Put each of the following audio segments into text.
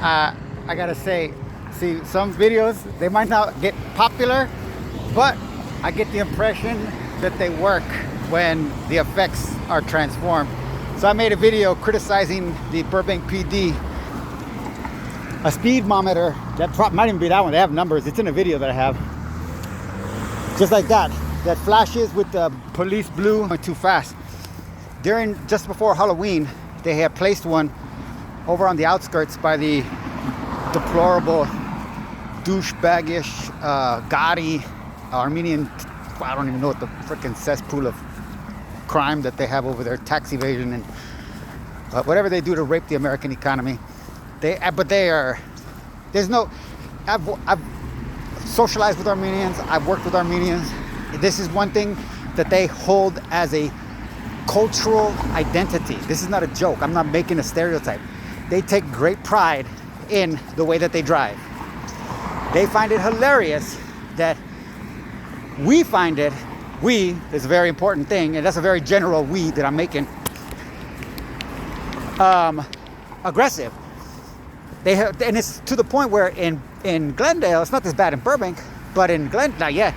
I gotta say, see, some videos, they might not get popular, but I get the impression that they work when the effects are transformed. So I made a video criticizing the Burbank PD, a speedometer that might even be that one. They have numbers. It's in a video that I have. Just like that flashes with the police blue going too fast. Just before Halloween, they had placed one over on the outskirts by the deplorable, douchebaggish, gaudy Armenian. I don't even know what the freaking cesspool of crime that they have over there, tax evasion and whatever they do to rape the American economy. I've socialized with Armenians. I've worked with Armenians. This is one thing that they hold as a cultural identity. This is not a joke. I'm not making a stereotype. They take great pride in the way that they drive. They find it hilarious that we find it, we is a very important thing, and that's a very general we that I'm making, aggressive. And it's to the point where in Glendale, it's not this bad in Burbank, but in Glendale,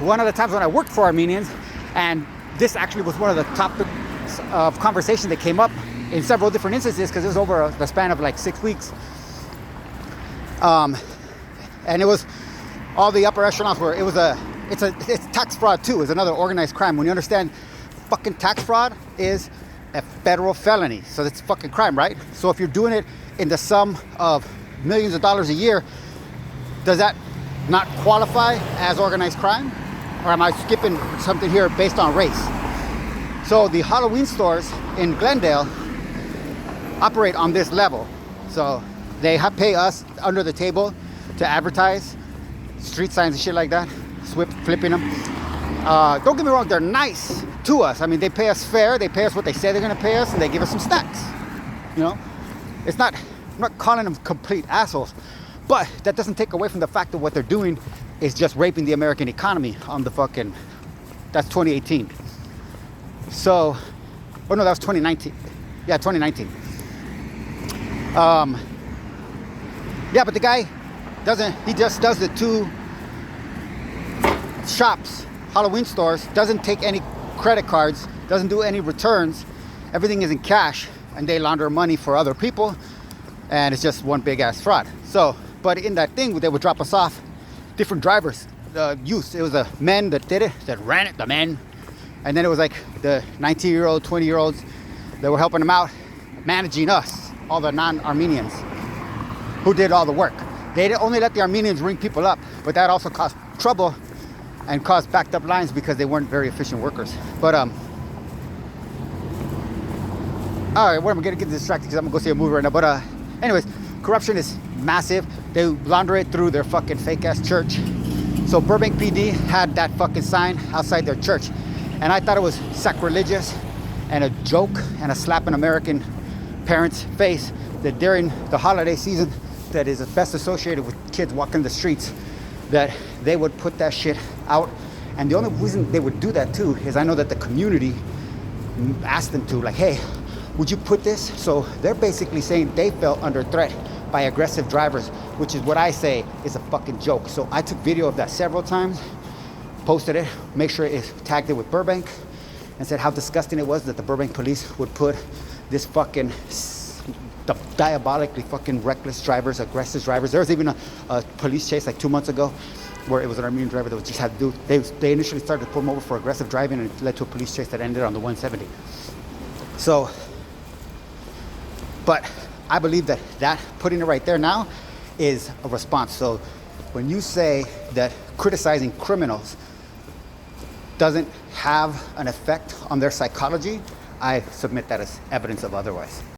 one of the times when I worked for Armenians, and this actually was one of the topics of conversation that came up in several different instances because it was over the span of like 6 weeks. And it was all the upper echelons where it's tax fraud too. It's another organized crime. When you understand fucking tax fraud is a federal felony. So that's fucking crime, right? So if you're doing it in the sum of millions of dollars a year, does that not qualify as organized crime? Or am I skipping something here based on race? So the Halloween stores in Glendale operate on this level. So they pay us under the table to advertise street signs and shit like that, flipping them. Don't get me wrong, they're nice to us. I mean, they pay us fair, they pay us what they say they're gonna pay us, and they give us some snacks. You know, I'm not calling them complete assholes, but that doesn't take away from the fact that what they're doing is just raping the American economy on the fucking, that's 2018. So, oh no, that was 2019. Yeah, 2019. Yeah, but the guy he just does the two shops, Halloween stores, doesn't take any credit cards, doesn't do any returns. Everything is in cash, and they launder money for other people, and it's just one big ass fraud. So, but in that thing, they would drop us off different drivers, youth. It was the men that did it, that ran it, the men. And then it was like the 19-year-old, 20-year-olds that were helping them out, managing us, all the non-Armenians who did all the work. They only let the Armenians ring people up, but that also caused trouble and caused backed up lines because they weren't very efficient workers. But, all right, well, I'm gonna get distracted because I'm gonna go see a movie right now. But anyways, corruption is massive. They launder it through their fucking fake ass church. So Burbank PD had that fucking sign outside their church. And I thought it was sacrilegious and a joke and a slap in American parents' face that during the holiday season that is best associated with kids walking the streets, that they would put that shit out. And the only reason they would do that too is I know that the community asked them to, like, hey, would you put this? So they're basically saying they felt under threat by aggressive drivers, which is what I say is a fucking joke. So I took video of that several times, posted it, make sure it tagged it with Burbank, and said how disgusting it was that the Burbank police would put this fucking diabolically fucking reckless drivers, aggressive drivers. There was even a police chase like 2 months ago where it was an Armenian driver that just had to do, they initially started to pull him over for aggressive driving, and it led to a police chase that ended on the 170. So, but I believe that putting it right there now is a response. So when you say that criticizing criminals doesn't have an effect on their psychology, I submit that as evidence of otherwise.